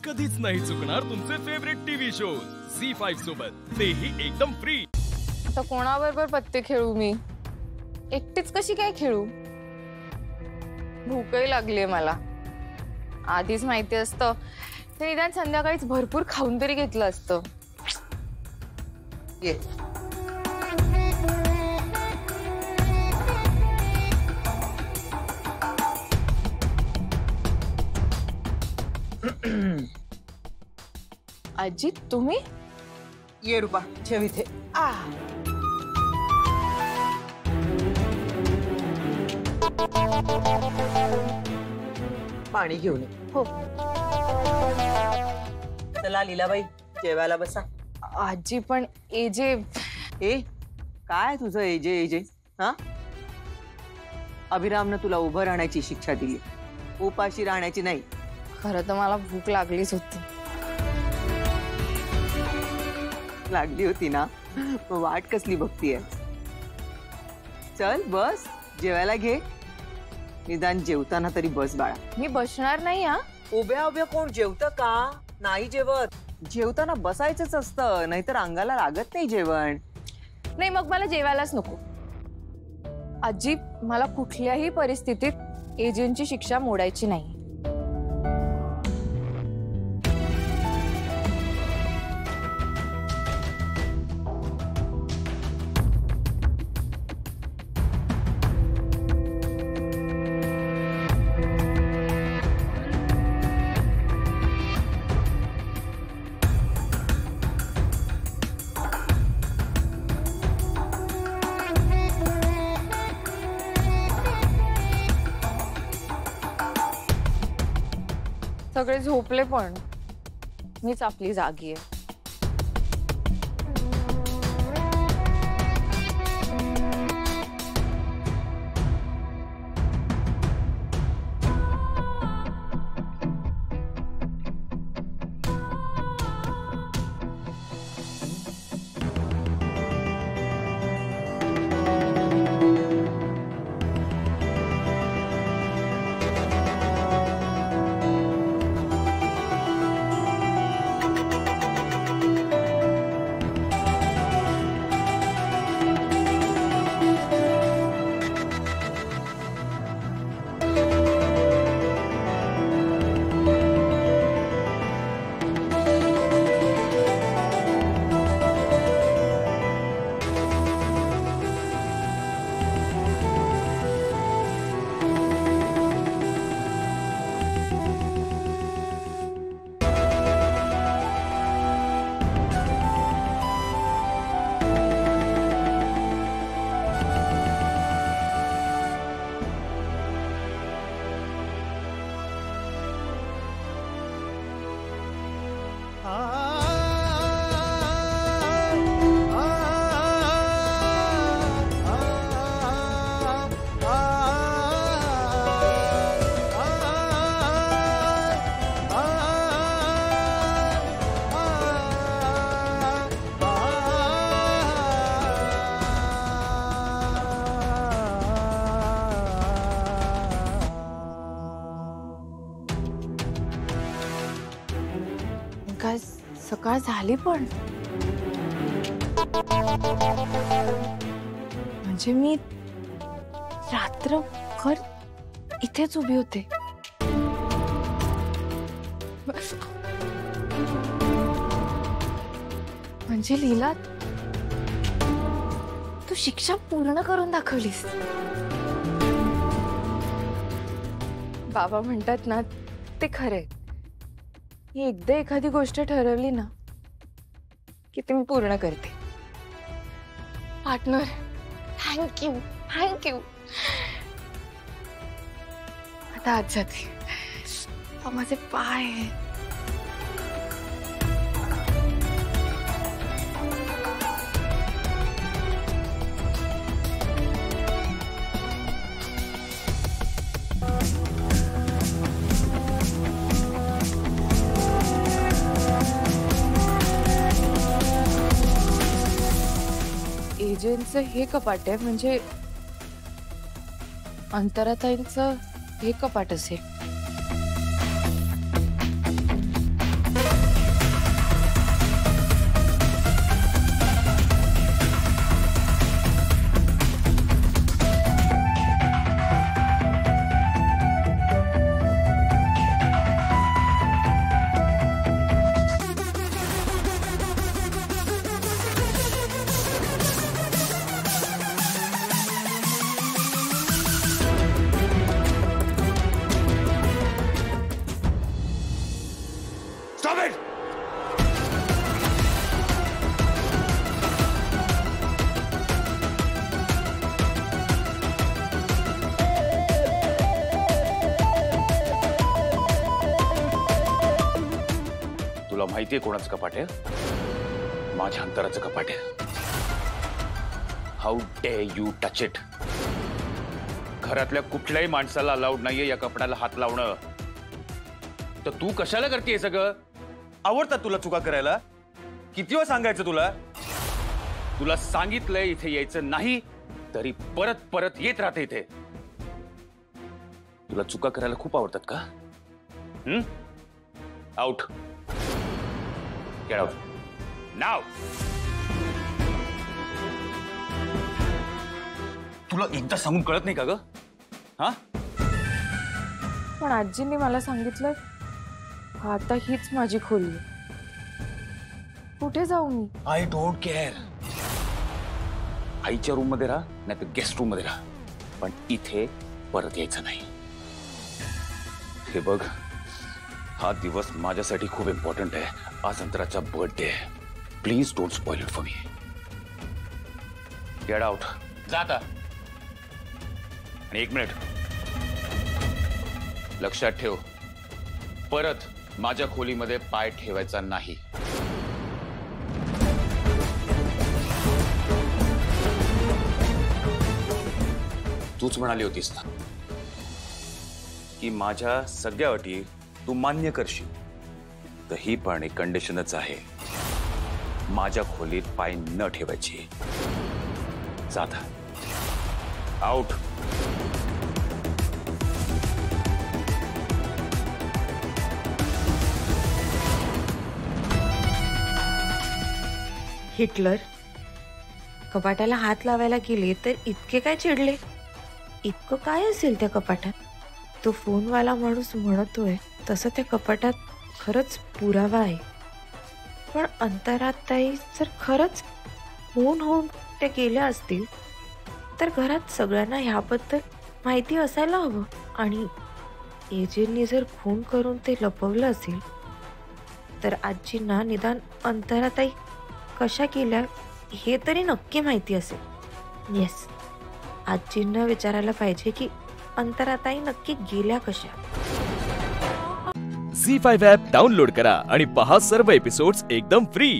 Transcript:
कधीच नाही चुकणार तुमचे फेवरेट टीव्ही शोज झी5 सोबत, तेही एकदम फ्री। आता कोणाबरोबर पत्ते खेळू मी? एकटीच कशी काय खेळू? भूकही लागलीये मला। आधीच माहिती असतं तर निदान संध्याकाळीच भरपूर खाऊन तरी घेतलं असतं। ये आजी तुम्ही? ये रूपा जेव इथे। पाणी घेऊन ये। हो चला लीलाबाई जेवायला बसा। आजी पण एजे ए काय तुझं एजे एजे हा? अभिरामनं तुला उभं राहण्याची शिक्षा दिली, उपाशी राहण्याची नाही। खरं तर मला भूक लागलीच होती। लागली होती ना, वाट कसली बघतीये? चल बस जेवायला घे, निदान जेवताना तरी बस बाळा। मी बसणार नाही हा। उभ्या उभ्या कोण जेवतं का? नाही जेवत, जेवताना बसायचंच असतं, नाहीतर अंगाला लागत नाही जेवण। नाही मग मला जेवायलाच नको। आजी मला कुठल्याही परिस्थितीत एजेंटची शिक्षा मोडायची नाही। सगळे झोपले पण मीच आपली जागी आहे। काय सकाळ झाली पण म्हणजे मी रात्रभर इथेच उभी होते। म्हणजे लीला तू शिक्षा पूर्ण करून दाखवलीस। बाबा म्हणतात ना ते खरे, एकदा एखादी गोष्ट ठरवली ना की ती मी पूर्ण करते। Partner thank you thank you. आता आज जाते, माझे पाय एजेंटचं हे कपाट आहे, म्हणजे अंतराताईंचं हे कपाट असेल। Stop it! तुला माहितीये कोणाचं कपाट आहे? माझ्या अंतराचं कपाट आहे. How day you touch it? घरातल्या कुठल्याही माणसाला अलाउड नाहीये या कपड्याला हात लावणं. तर तू कशाला करतेय सगळं? आवडतात तुला चुका करायला? किती वेळ सांगायचं तुला? तुला सांगितलंय इथे यायचं नाही, तरी परत परत येत राहते इथे. तुला चुका करायला खूप आवडतात का? आउट. गेट आउट नाव. तुला एकदा सांगून कळत नाही का ग? हा? पण आजींनी मला सांगितलं आता हीच माझी खोली आहे. कुठे जाऊ मी? I don't care. आईच्या रूम मध्ये राहा, नाही तर गेस्ट रूम मध्ये राहा, पण इथे परत यायचं नाही. हे बघ, हा दिवस माझ्यासाठी खूप इम्पॉर्टंट आहे. आज अंतराचा बर्थडे आहे. Please don't spoil it for me. Get out. जाता. आणि 1 मिनिट लक्षात ठेव, परत माझ्या खोलीमध्ये पाय ठेवायचा नाही. तूच म्हणाली होतीस ना की माझ्या सगळ्या अटी तू मान्य करशील, तर ही पण एक कंडिशनच आहे. माझ्या खोलीत पाय न ठेवायची. जाता. आउट. हिटलर कपाटाला हात लावायला गेले तर इतके काय चिडले? इतकं काय असेल त्या कपाटात? तो फोनवाला माणूस म्हणतोय तसं त्या कपाटात खरंच पुरावा आहे. पण अंतराताई जर खरंच होऊन त्या गेल्या असतील तर घरात सगळ्यांना ह्याबद्दल माहिती असायला हवं. आणि एजेंनी जर खून करून ते लपवलं असेल तर आजींना निदान अंतराताई कशा केल्या हे तरी नक्की माहिती असेल. येस, आजींना विचारायला पाहिजे की अंतराताई नक्की गेल्या कशा. झी5 ॲप डाउनलोड करा आणि पहा सर्व एपिसोड्स एकदम फ्री.